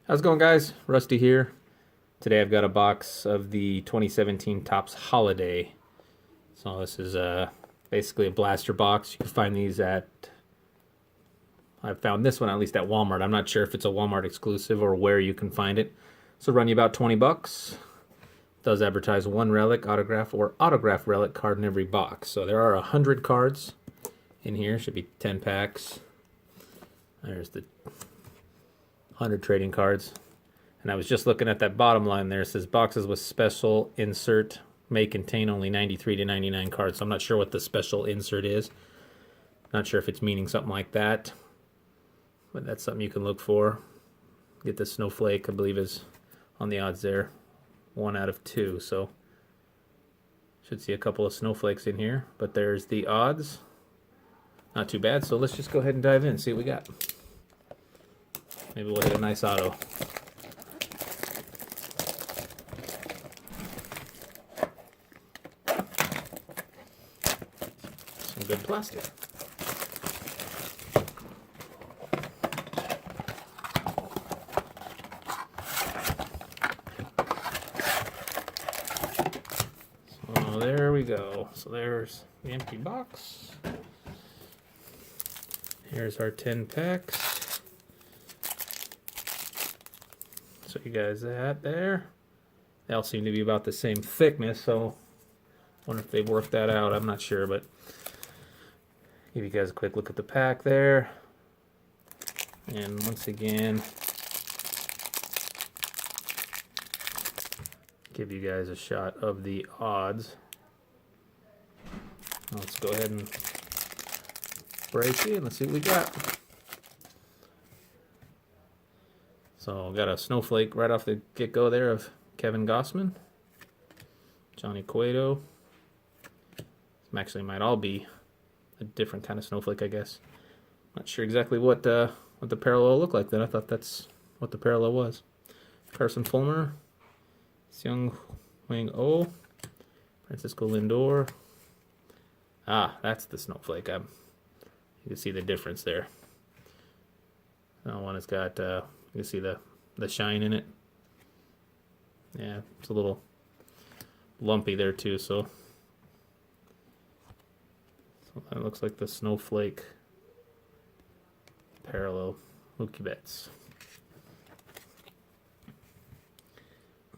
How's it going, guys? Rusty here. Today I've got a box of the 2017 Topps Holiday. So this is basically a blaster box. You can find these at, I've found this one at least at Walmart. I'm not sure if it's a Walmart exclusive or where you can find it. So run you about 20 bucks. It does advertise one relic, autograph, or autograph relic card in every box. So there are 100 cards in here. Should be 10 packs. There's the 100 trading cards. And I was just looking at that bottom line there. It says boxes with special insert may contain only 93 to 99 cards. So I'm not sure what the special insert is. Not sure if it's meaning something like that. But that's something you can look for. Get the snowflake, I believe, is on the odds there. 1 out of 2. So should see a couple of snowflakes in here. But there's the odds. Not too bad. So let's just go ahead and dive in and see what we got. Maybe we'll hit a nice auto. Some good plastic. So there we go. So there's the empty box. Here's our 10 packs. So you guys that there. They all seem to be about the same thickness, so I wonder if they've worked that out. I'm not sure, but give you guys a quick look at the pack there. And once again, give you guys a shot of the odds. Let's go ahead and break it. Let's see what we got. So got a snowflake right off the get-go there of Kevin Gossman, Johnny Cueto. Some actually might all be a different kind of snowflake, I guess. Not sure exactly what the parallel looked like then. I thought that's what the parallel was. Carson Fulmer, Seung Wang Oh, Francisco Lindor. Ah, that's the snowflake. You can see the difference there. That one has got you can see the shine in it. Yeah, it's a little lumpy there too, so that looks like the snowflake parallel. Mookie Betts.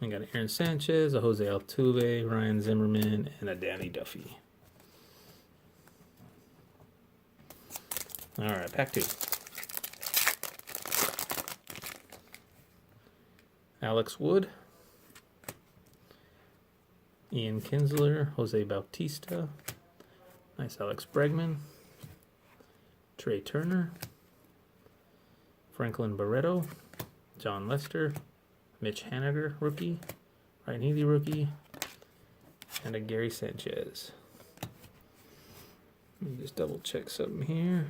I got an Aaron Sanchez, a José Altuve, Ryan Zimmerman, and a Danny Duffy. All right, pack 2. Alex Wood, Ian Kinsler, Jose Bautista, nice Alex Bregman, Trey Turner, Franklin Barreto, John Lester, Mitch Haniger, rookie, Ryan Healy, rookie, and a Gary Sanchez. Let me just double check something here.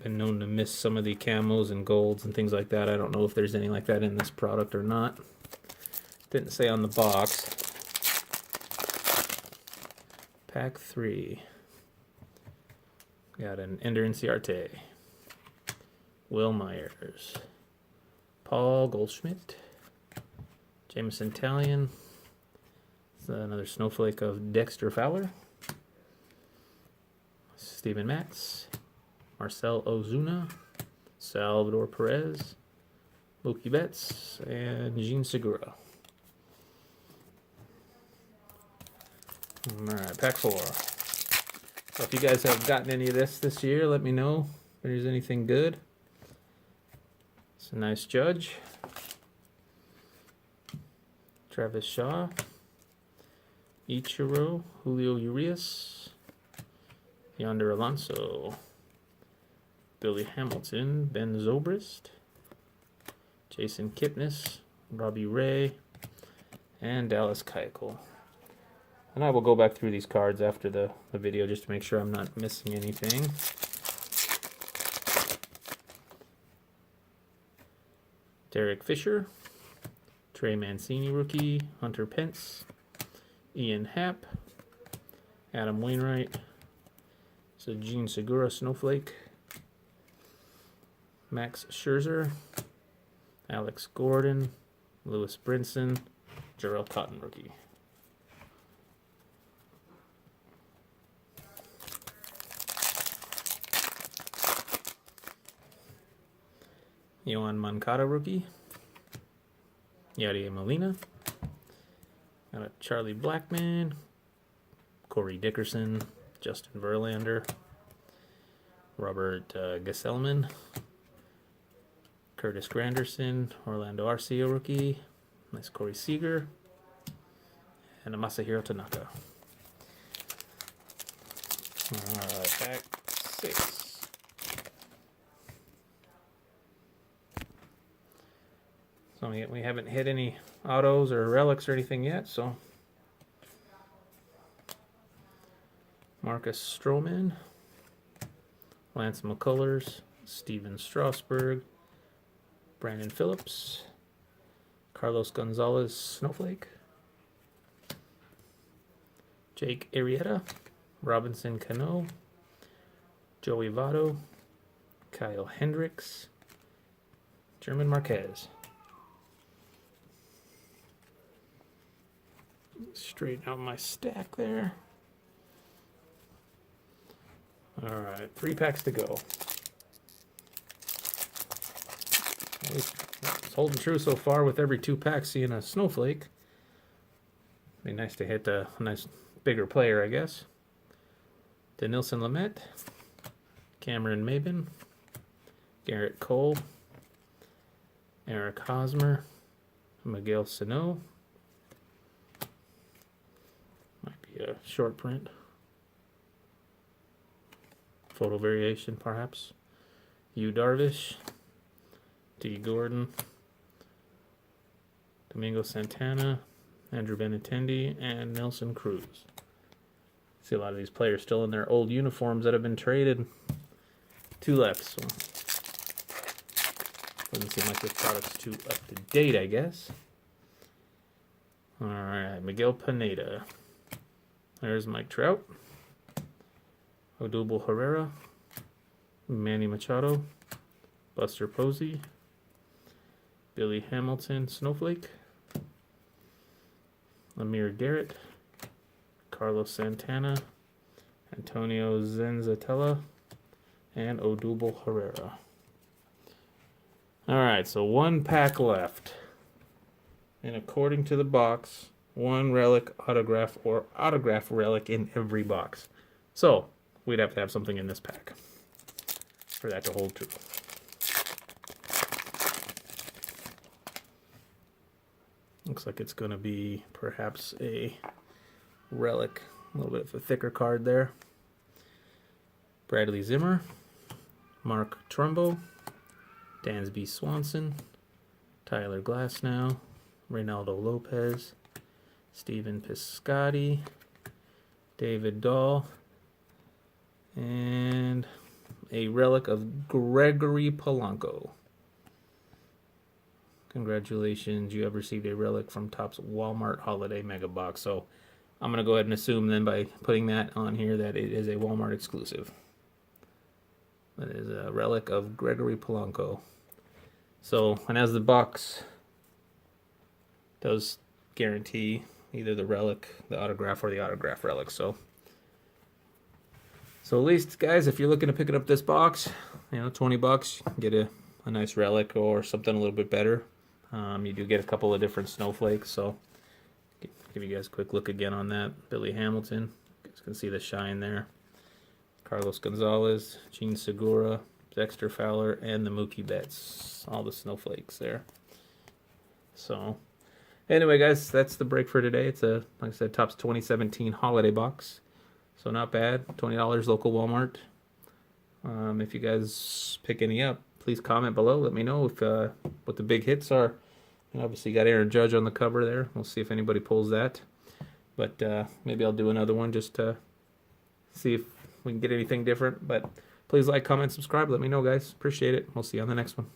Been known to miss some of the camos and golds and things like that. I don't know if there's any like that in this product or not. Didn't say on the box. Pack 3. Got an Ender Inciarte, Will Myers, Paul Goldschmidt, Jameson Taillon. Another snowflake of Dexter Fowler, Steven Matz, Marcell Ozuna, Salvador Perez, Mookie Betts, and Jean Segura. Alright, pack 4. So if you guys have gotten any of this year, let me know if there's anything good. It's a nice Judge. Travis Shaw, Ichiro, Julio Urias, Yonder Alonso, Billy Hamilton, Ben Zobrist, Jason Kipnis, Robbie Ray, and Dallas Keuchel. And I will go back through these cards after the video just to make sure I'm not missing anything. Derek Fisher, Trey Mancini rookie, Hunter Pence, Ian Happ, Adam Wainwright, so Jean Segura snowflake, Max Scherzer, Alex Gordon, Lewis Brinson, Jarrell Cotton rookie. Yohan Moncada rookie. Yadier Molina. Got a Charlie Blackmon, Corey Dickerson, Justin Verlander, Robert Gesellman, Curtis Granderson, Orlando Arcia rookie, nice Corey Seager, and a Masahiro Tanaka. Alright, pack 6. So we haven't hit any autos or relics or anything yet, so Marcus Stroman, Lance McCullers, Steven Strasburg, Brandon Phillips, Carlos Gonzalez Snowflake, Jake Arrieta, Robinson Cano, Joey Votto, Kyle Hendricks, German Marquez. Straighten out my stack there. Alright, 3 packs to go. It's holding true so far with every 2 packs seeing a snowflake. Be nice to hit a nice bigger player, I guess. Denilson Lamet, Cameron Maben, Garrett Cole, Eric Hosmer, Miguel Sano. Might be a short print. Photo variation, perhaps. Yu Darvish, D. Gordon, Domingo Santana, Andrew Benintendi, and Nelson Cruz. See a lot of these players still in their old uniforms that have been traded. 2 left, so doesn't seem like this product's too up to date, I guess. All right, Miguel Pineda. There's Mike Trout, Odubel Herrera, Manny Machado, Buster Posey, Billy Hamilton Snowflake, Amir Garrett, Carlos Santana, Antonio Zenzatella, and Odubel Herrera. Alright, so 1 pack left. And according to the box, 1 relic, autograph, or autograph relic in every box. So, we'd have to have something in this pack for that to hold true. Looks like it's going to be perhaps a relic, a little bit of a thicker card there. Bradley Zimmer, Mark Trumbo, Dansby Swanson, Tyler Glasnow, Reynaldo Lopez, Stephen Piscotty, David Dahl, and a relic of Gregory Polanco. Congratulations, you have received a relic from Topps Walmart Holiday Mega Box. So I'm going to go ahead and assume then by putting that on here that it is a Walmart exclusive. That is a relic of Gregory Polanco. So, and as the box does guarantee either the relic, the autograph, or the autograph relic. So at least, guys, if you're looking to pick up this box, $20, get a nice relic or something a little bit better. You do get a couple of different snowflakes, so give you guys a quick look again on that. Billy Hamilton, you guys can see the shine there. Carlos Gonzalez, Gene Segura, Dexter Fowler, and the Mookie Betts. All the snowflakes there. So, anyway, guys, that's the break for today. It's a, like I said, Topps 2017 holiday box. So not bad. $20 local Walmart. If you guys pick any up, please comment below. Let me know if what the big hits are. And obviously, you got Aaron Judge on the cover there. We'll see if anybody pulls that. But maybe I'll do another one just to see if we can get anything different. But please like, comment, subscribe. Let me know, guys. Appreciate it. We'll see you on the next one.